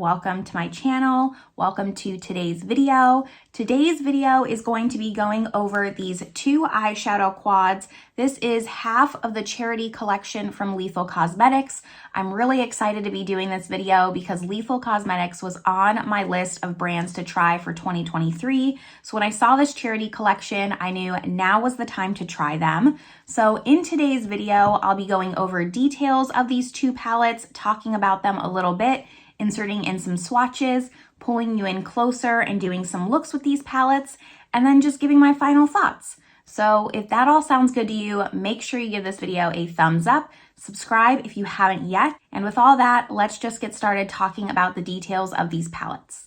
welcome to my channel. Welcome to today's video. Today's video is going to be going over these two eyeshadow quads. This is half of the charity collection from Lethal Cosmetics. I'm really excited to be doing this video because Lethal Cosmetics was on my list of brands to try for 2023. So when I saw this charity collection, I knew now was the time to try them. So in today's video, I'll be going over details of these two palettes, talking about them a little bit, inserting in some swatches, pulling you in closer and doing some looks with these palettes, and then just giving my final thoughts. So if that all sounds good to you, make sure you give this video a thumbs up, subscribe if you haven't yet, and with all that, let's just get started talking about the details of these palettes.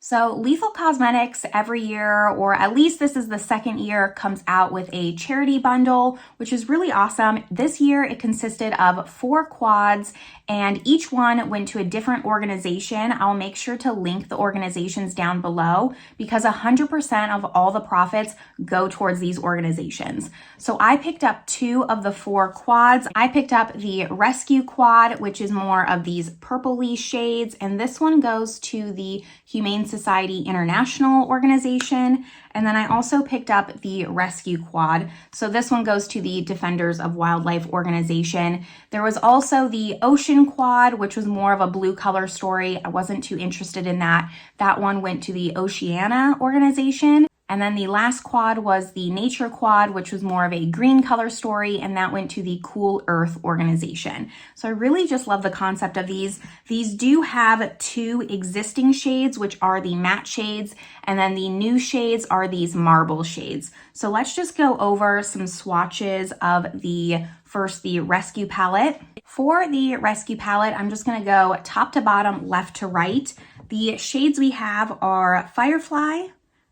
So Lethal Cosmetics every year, or at least this is the second year, comes out with a charity bundle, which is really awesome. This year it consisted of 4 quads and each one went to a different organization. I'll make sure to link the organizations down below because 100% of all the profits go towards these organizations. So I picked up 2 of the 4 quads. I picked up the Rescue quad, which is more of these purpley shades, and this one goes to the Humane Society International organization. And then I also picked up the Rescue quad. So this one goes to the Defenders of Wildlife organization. There was also the Ocean quad, which was more of a blue color story. I wasn't too interested in that. That one went to the Oceana organization. And then the last quad was the Nature quad, which was more of a green color story, and that went to the Cool Earth organization. So I really just love the concept of these. These do have 2 existing shades, which are the matte shades, and then the new shades are these marble shades. So let's just go over some swatches of the Rescue palette. For the Rescue palette, I'm just gonna go top to bottom, left to right. The shades we have are Firefly,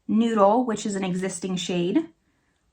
Noodle, which is an existing shade,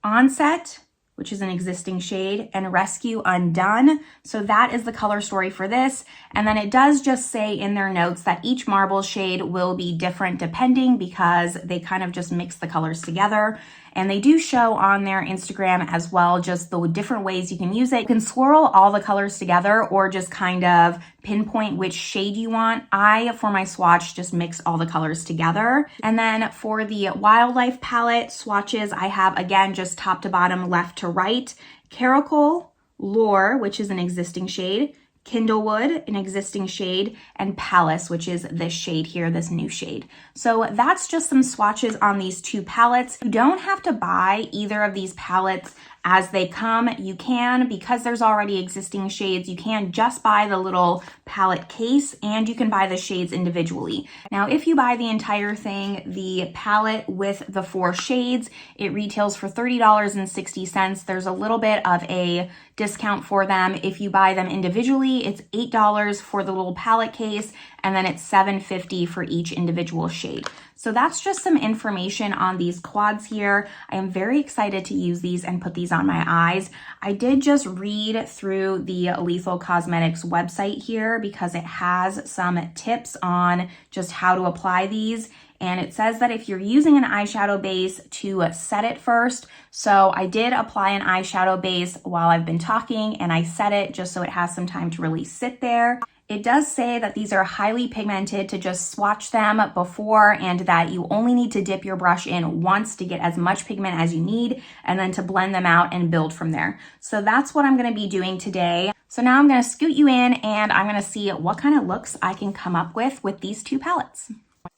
Onset, which is an existing shade, and Rescue Undone. So that is the color story for this. And then it does just say in their notes that each marble shade will be different depending because they kind of just mix the colors together. And they do show on their Instagram as well just the different ways you can use it. You can swirl all the colors together or just kind of pinpoint which shade you want. I, for my swatch, just mix all the colors together. And then for the Wildlife palette swatches, I have, again, just top to bottom, left to right, Caracal, Lure, which is an existing shade, Kindlewood, an existing shade, and Palace, which is this shade here, this new shade. So that's just some swatches on these 2 palettes. You don't have to buy either of these palettes as they come. You can, because there's already existing shades, you can just buy the little palette case and you can buy the shades individually. Now, if you buy the entire thing, the palette with the 4 shades, it retails for $30.60. There's a little bit of a discount for them. If you buy them individually, it's $8 for the little palette case, and then it's $7.50 for each individual shade. So that's just some information on these quads here. I am very excited to use these and put these on my eyes. I did just read through the Lethal Cosmetics website here because it has some tips on just how to apply these. And it says that if you're using an eyeshadow base, to set it first. So I did apply an eyeshadow base while I've been talking, and I set it just so it has some time to really sit there. It does say that these are highly pigmented, to just swatch them before, and that you only need to dip your brush in once to get as much pigment as you need, and then to blend them out and build from there. So that's what I'm going to be doing today. So now I'm going to scoot you in and I'm going to see what kind of looks I can come up with these 2 palettes.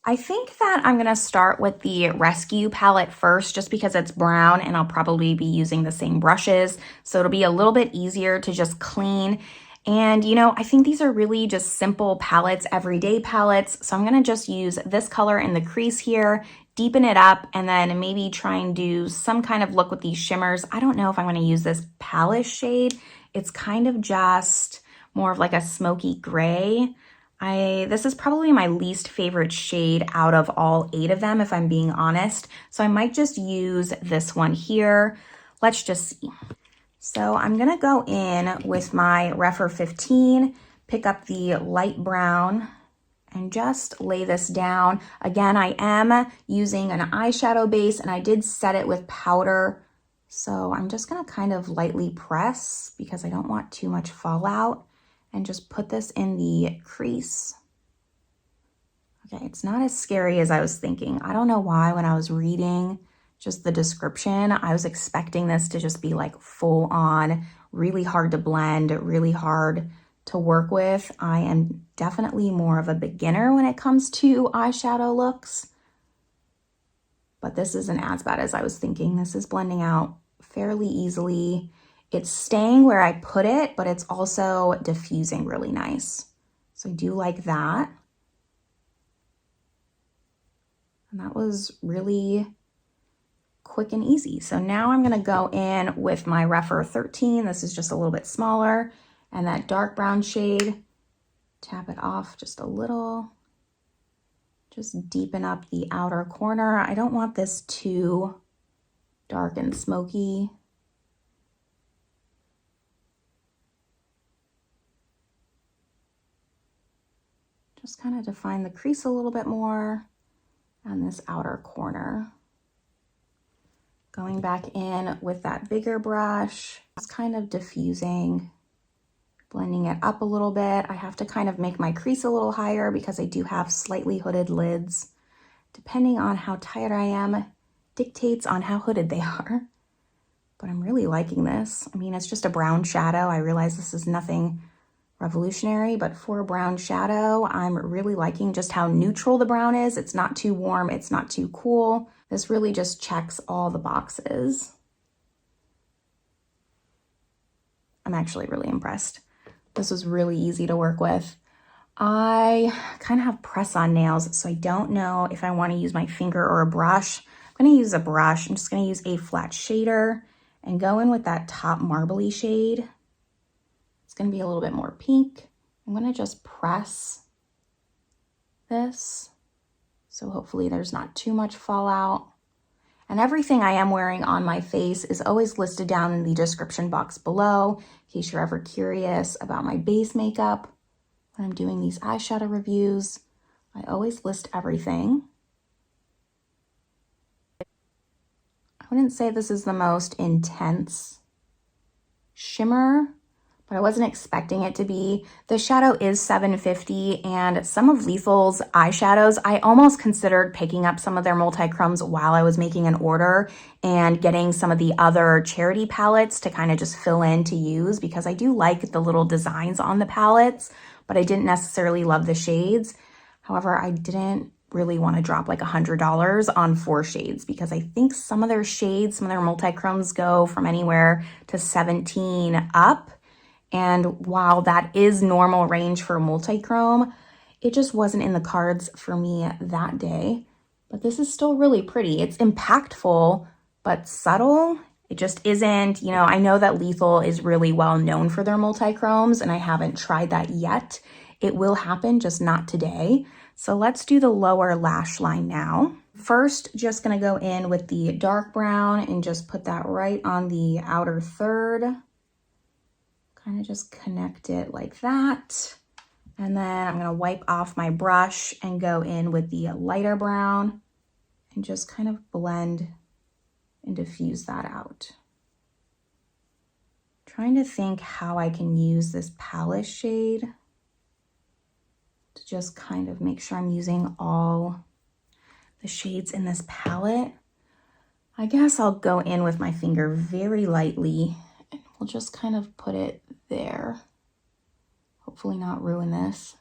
I think that I'm going to start with the Rescue palette first, just because it's brown and I'll probably be using the same brushes. So it'll be a little bit easier to just clean. And, you know, I think these are really just simple palettes, everyday palettes. So I'm going to just use this color in the crease here, deepen it up, and then maybe try and do some kind of look with these shimmers. I don't know if I'm going to use this Palace shade. It's kind of just more of like a smoky gray. This is probably my least favorite shade out of all 8 of them, if I'm being honest. So I might just use this one here. Let's just see. So I'm gonna go in with my Refer 15, pick up the light brown, and just lay this down. Again, I am using an eyeshadow base, and I did set it with powder. So I'm just gonna kind of lightly press because I don't want too much fallout, and just put this in the crease. Okay, it's not as scary as I was thinking. I don't know why when I was reading just the description, I was expecting this to just be like full on, really hard to blend, really hard to work with. I am definitely more of a beginner when it comes to eyeshadow looks, but this isn't as bad as I was thinking. This is blending out fairly easily. It's staying where I put it, but it's also diffusing really nice. So I do like that. And that was really quick and easy. So now I'm gonna go in with my Refer 13. This is just a little bit smaller, and that dark brown shade, tap it off just a little, just deepen up the outer corner. I don't want this too dark and smoky. Just kind of define the crease a little bit more on this outer corner. Going back in with that bigger brush, it's kind of diffusing, blending it up a little bit. I have to kind of make my crease a little higher because I do have slightly hooded lids. Depending on how tired I am, dictates on how hooded they are. But I'm really liking this. I mean, it's just a brown shadow. I realize this is nothing revolutionary, but for a brown shadow, I'm really liking just how neutral the brown is. It's not too warm, it's not too cool. This really just checks all the boxes. I'm actually really impressed. This was really easy to work with. I kind of have press-on nails, so I don't know if I want to use my finger or a brush. I'm going to use a brush. I'm just going to use a flat shader and go in with that top marbly shade. It's going to be a little bit more pink. I'm going to just press this, so hopefully there's not too much fallout. And everything I am wearing on my face is always listed down in the description box below, in case you're ever curious about my base makeup. When I'm doing these eyeshadow reviews, I always list everything. I wouldn't say this is the most intense shimmer, but I wasn't expecting it to be. The shadow is $7.50, and some of Lethal's eyeshadows, I almost considered picking up some of their multi-chromes while I was making an order and getting some of the other charity palettes to kind of just fill in to use, because I do like the little designs on the palettes, but I didn't necessarily love the shades. However, I didn't really want to drop like $100 on 4 shades, because I think some of their shades, some of their multi-chromes go from anywhere to 17 up. And while that is normal range for multi-chrome, it just wasn't in the cards for me that day. But this is still really pretty. It's impactful, but subtle. It just isn't, you know, I know that Lethal is really well known for their multi-chromes, and I haven't tried that yet. It will happen, just not today. So let's do the lower lash line now. First, just gonna go in with the dark brown and just put that right on the outer third. Kind of just connect it like that. And then I'm gonna wipe off my brush and go in with the lighter brown and just kind of blend and diffuse that out. Trying to think how I can use this palette shade to just kind of make sure I'm using all the shades in this palette. I guess I'll go in with my finger very lightly and we'll just kind of put it there. Hopefully not ruin this.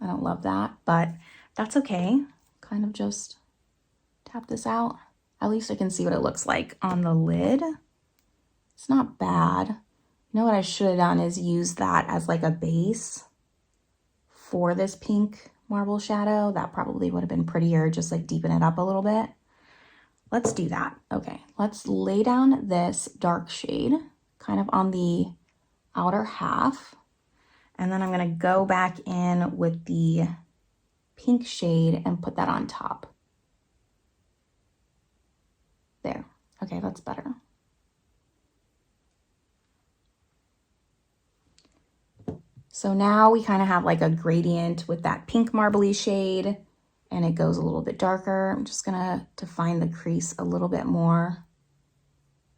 I don't love that, but that's okay. Kind of just tap this out. At least I can see what it looks like on the lid. It's not bad. You know what I should have done is use that as like a base for this pink marble shadow. That probably would have been prettier, just like deepen it up a little bit. Let's do that. Okay, let's lay down this dark shade kind of on the outer half. And then I'm gonna go back in with the pink shade and put that on top. There, okay, that's better. So now we kind of have like a gradient with that pink marbly shade, and it goes a little bit darker. I'm just gonna define the crease a little bit more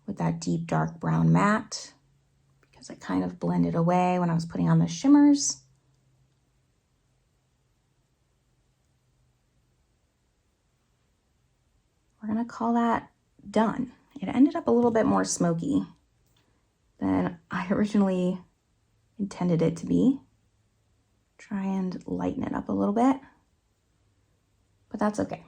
with that deep dark brown matte, because it kind of blended away when I was putting on the shimmers. we're gonna call that done. It ended up a little bit more smoky than I originally intended it to be. Try and lighten it up a little bit, but that's okay.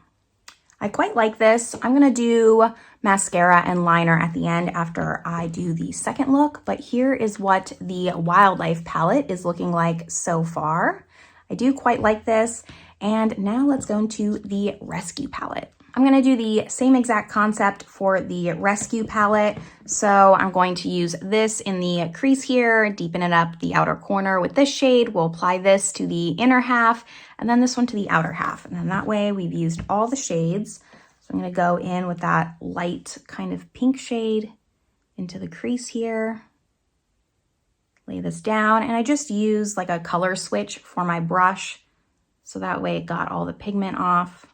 I quite like this. I'm gonna do mascara and liner at the end after I do the second look, but here is what the Wildlife palette is looking like so far. I do quite like this. And now let's go into the Rescue palette. I'm gonna do the same exact concept for the Rescue palette. So I'm going to use this in the crease here, deepen it up the outer corner with this shade. We'll apply this to the inner half and then this one to the outer half. And then that way we've used all the shades. So I'm gonna go in with that light kind of pink shade into the crease here. Lay this down, and I just use like a color switch for my brush. So that way it got all the pigment off.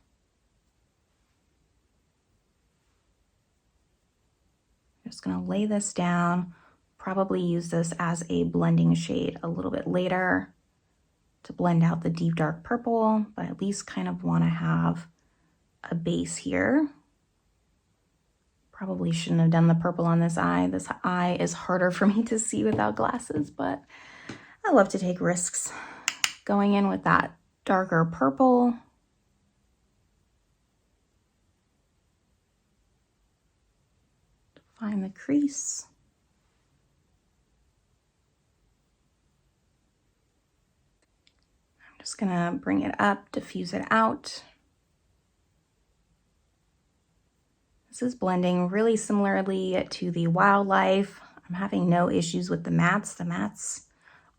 Just gonna lay this down, probably use this as a blending shade a little bit later to blend out the deep dark purple, but at least kind of wanna have a base here. Probably shouldn't have done the purple on this eye. This eye is harder for me to see without glasses, but I love to take risks. Going in with that darker purple. Find the crease. I'm just gonna bring it up, diffuse it out. This is blending really similarly to the Wildlife. I'm having no issues with the mattes. The mattes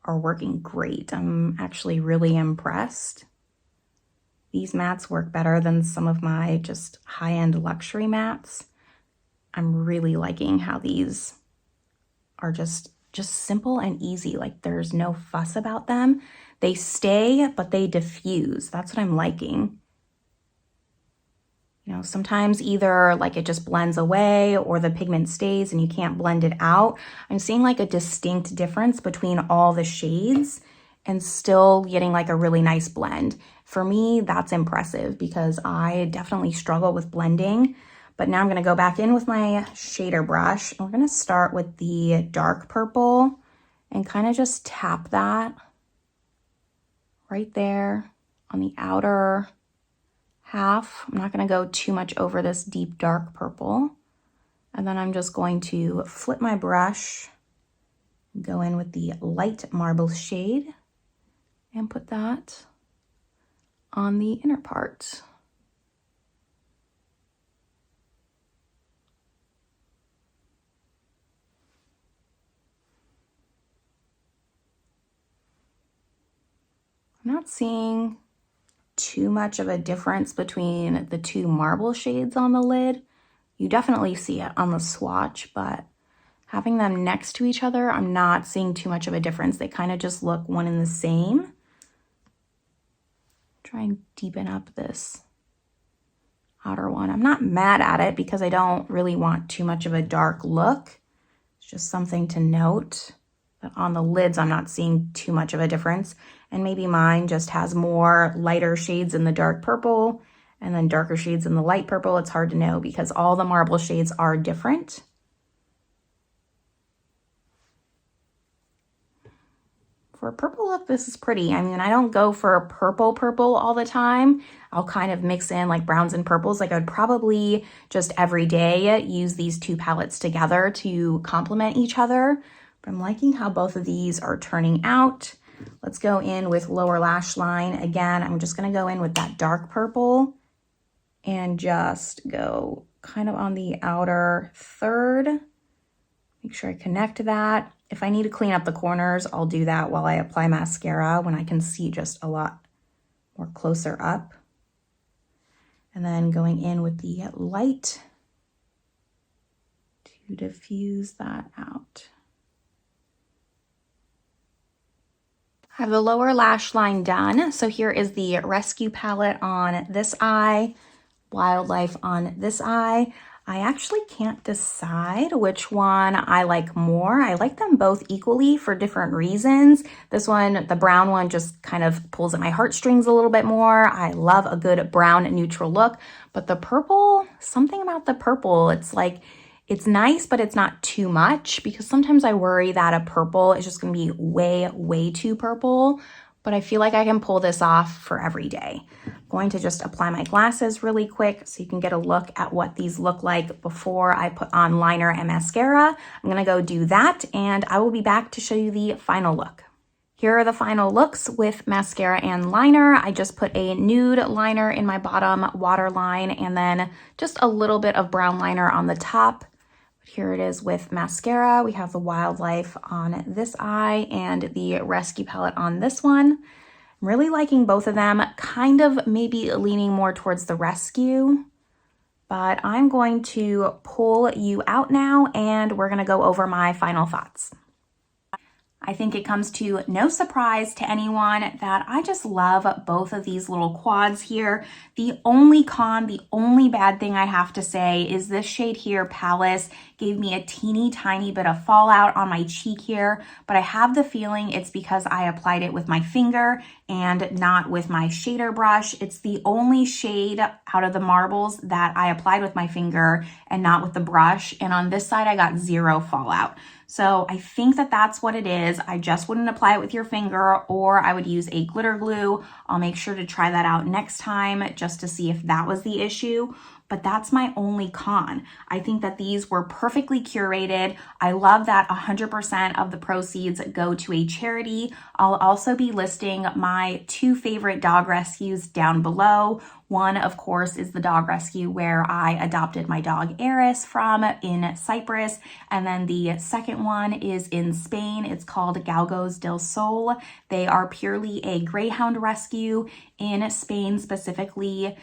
are working great. I'm actually really impressed. These mattes work better than some of my just high-end luxury mattes. I'm really liking how these are just simple and easy. Like there's no fuss about them. They stay, but they diffuse. That's what I'm liking. You know, sometimes either like it just blends away or the pigment stays and you can't blend it out. I'm seeing like a distinct difference between all the shades and still getting like a really nice blend. For me, that's impressive because I definitely struggle with blending. But now I'm gonna go back in with my shader brush. And we're gonna start with the dark purple and kind of just tap that right there on the outer half. I'm not gonna go too much over this deep dark purple. And then I'm just going to flip my brush, go in with the light marble shade and put that on the inner part. I'm not seeing too much of a difference between the two marble shades on the lid. You definitely see it on the swatch, but having them next to each other, I'm not seeing too much of a difference. They kind of just look one and the same. Try and deepen up this outer one. I'm not mad at it because I don't really want too much of a dark look. It's just something to note. But on the lids, I'm not seeing too much of a difference. And maybe mine just has more lighter shades in the dark purple and then darker shades in the light purple. It's hard to know because all the marble shades are different. For a purple look, this is pretty. I mean, I don't go for a purple all the time. I'll kind of mix in like browns and purples. Like I'd probably just every day use these two palettes together to complement each other. But I'm liking how both of these are turning out. Let's go in with lower lash line. Again, I'm just gonna go in with that dark purple and just go kind of on the outer third. Make sure I connect that. If I need to clean up the corners, I'll do that while I apply mascara when I can see just a lot more closer up. And then going in with the light to diffuse that out. I have the lower lash line done. So here is the Rescue palette on this eye, Wildlife on this eye. I actually can't decide which one I like more. I like them both equally for different reasons. This one, the brown one, just kind of pulls at my heartstrings a little bit more. I love a good brown neutral look, but the purple something about the purple. It's like, it's nice, but it's not too much, because sometimes I worry that a purple is just gonna be way too purple, but I feel like I can pull this off for every day. I'm going to just apply my glasses really quick so you can get a look at what these look like before I put on liner and mascara. I'm gonna go do that, and I will be back to show you the final look. Here are the final looks with mascara and liner. I just put a nude liner in my bottom waterline and then just a little bit of brown liner on the top. Here it is with mascara. We have the Wildlife on this eye and the Rescue palette on this one. I'm really liking both of them, kind of maybe leaning more towards the Rescue, but I'm going to pull you out now and we're gonna go over my final thoughts. I think it comes to no surprise to anyone that I just love both of these little quads here. The only bad thing I have to say is this shade here, Palace, gave me a teeny tiny bit of fallout on my cheek here, but I have the feeling it's because I applied it with my finger and not with my shader brush. It's the only shade out of the marbles that I applied with my finger and not with the brush. And on this side, I got zero fallout. So I think that that's what it is. I just wouldn't apply it with your finger, or I would use a glitter glue. I'll make sure to try that out next time just to see if that was the issue. But that's my only con. I think that these were perfectly curated. I love that 100% of the proceeds go to a charity. I'll also be listing my 2 favorite dog rescues down below. One, of course, is the dog rescue where I adopted my dog Eris from in Cyprus. And then the second one is in Spain. It's called Galgos Del Sol. They are purely a greyhound rescue in Spain specifically.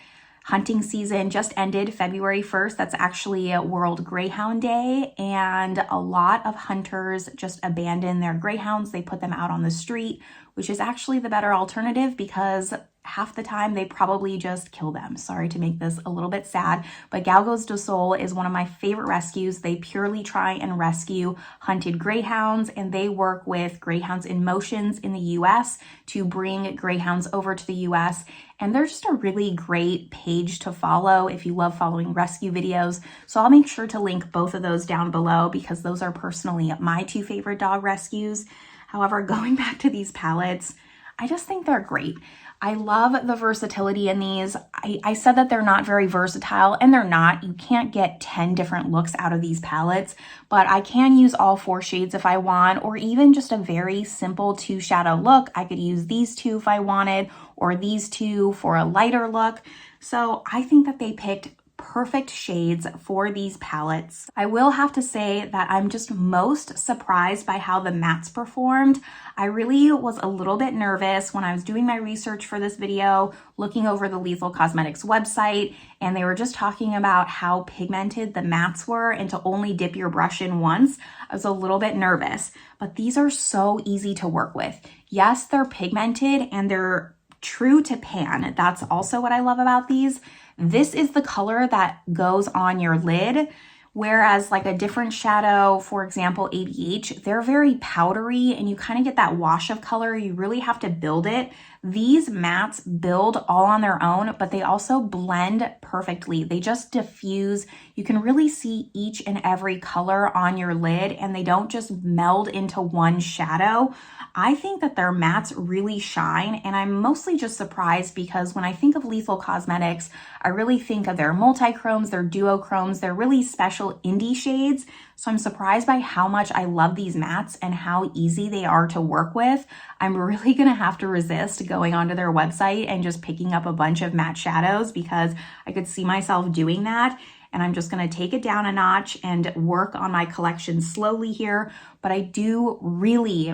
Hunting season just ended February 1st. That's actually World Greyhound Day, and a lot of hunters just abandon their greyhounds. They put them out on the street, which is actually the better alternative because half the time they probably just kill them. Sorry to make this a little bit sad, but Galgos Del Sol is one of my favorite rescues. They purely try and rescue hunted greyhounds, and they work with Greyhounds in Motions in the US to bring greyhounds over to the US. And they're just a really great page to follow if you love following rescue videos. So I'll make sure to link both of those down below because those are personally my 2 favorite dog rescues. However, going back to these palettes, I just think they're great. I love the versatility in these. I said that they're not very versatile, and they're not. You can't get 10 different looks out of these palettes, but I can use all 4 shades if I want, or even just a very simple 2 shadow look. I could use these 2 if I wanted, or these 2 for a lighter look. So I think that they picked perfect shades for these palettes. I will have to say that I'm just most surprised by how the mattes performed. I really was a little bit nervous when I was doing my research for this video, looking over the Lethal Cosmetics website, and they were just talking about how pigmented the mattes were and to only dip your brush in once. I was a little bit nervous, but these are so easy to work with. Yes, they're pigmented and they're true to pan. That's also what I love about these. This is the color that goes on your lid, whereas like a different shadow, for example, ABH, they're very powdery and you kind of get that wash of color. You really have to build it. These mattes build all on their own, but they also blend perfectly. They just diffuse. You can really see each and every color on your lid, and they don't just meld into one shadow. I think that their mattes really shine, and I'm mostly just surprised because when I think of Lethal Cosmetics, I really think of their multi-chromes, their duochromes, their really special indie shades. So I'm surprised by how much I love these mattes and how easy they are to work with. I'm really gonna have to resist going onto their website and just picking up a bunch of matte shadows because I could see myself doing that. And I'm just gonna take it down a notch and work on my collection slowly here. But I do really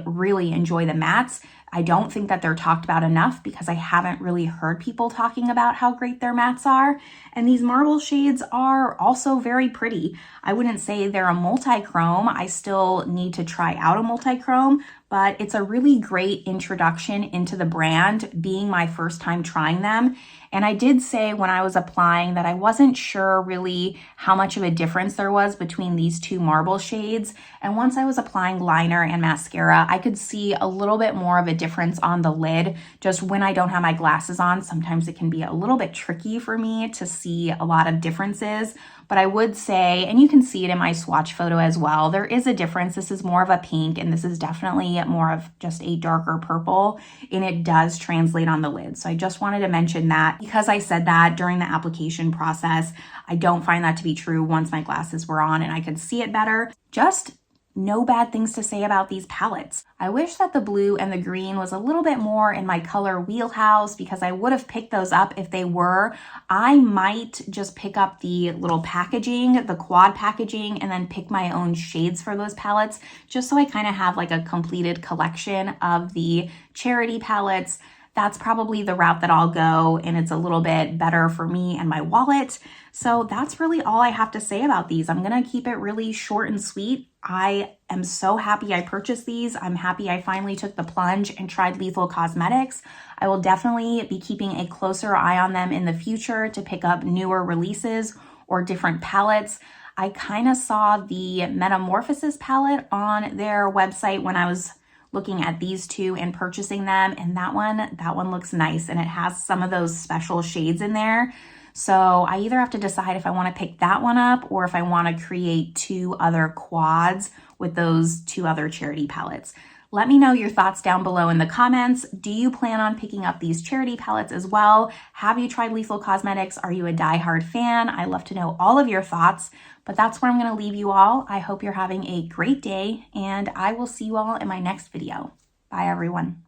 enjoy the mattes. I don't think that they're talked about enough because I haven't really heard people talking about how great their mattes are. And these marble shades are also very pretty. I wouldn't say they're a multi-chrome. I still need to try out a multi-chrome, but it's a really great introduction into the brand, being my first time trying them. And I did say when I was applying that I wasn't sure really how much of a difference there was between these two marble shades. And once I was applying liner and mascara, I could see a little bit more of a difference on the lid. Just when I don't have my glasses on, sometimes it can be a little bit tricky for me to see a lot of differences. But I would say, and you can see it in my swatch photo as well, there is a difference. This is more of a pink and this is definitely more of just a darker purple, and it does translate on the lid. So I just wanted to mention that because I said that during the application process. I don't find that to be true once my glasses were on and I could see it better. Just no bad things to say about these palettes. I wish that the blue and the green was a little bit more in my color wheelhouse because I would have picked those up if they were. I might just pick up the little packaging, the quad packaging, and then pick my own shades for those palettes, just so I kind of have like a completed collection of the charity palettes. That's probably the route that I'll go, and it's a little bit better for me and my wallet. So that's really all I have to say about these. I'm gonna keep it really short and sweet. I am so happy I purchased these. I'm happy I finally took the plunge and tried Lethal Cosmetics. I will definitely be keeping a closer eye on them in the future to pick up newer releases or different palettes. I kind of saw the Metamorphosis palette on their website when I was looking at these two and purchasing them, and that one looks nice and it has some of those special shades in there. So I either have to decide if I want to pick that one up or if I want to create two other quads with those two other charity palettes. Let me know your thoughts down below in the comments. Do you plan on picking up these charity palettes as well? Have you tried Lethal Cosmetics? Are you a diehard fan? I love to know all of your thoughts, but that's where I'm going to leave you all. I hope you're having a great day, and I will see you all in my next video. Bye, everyone.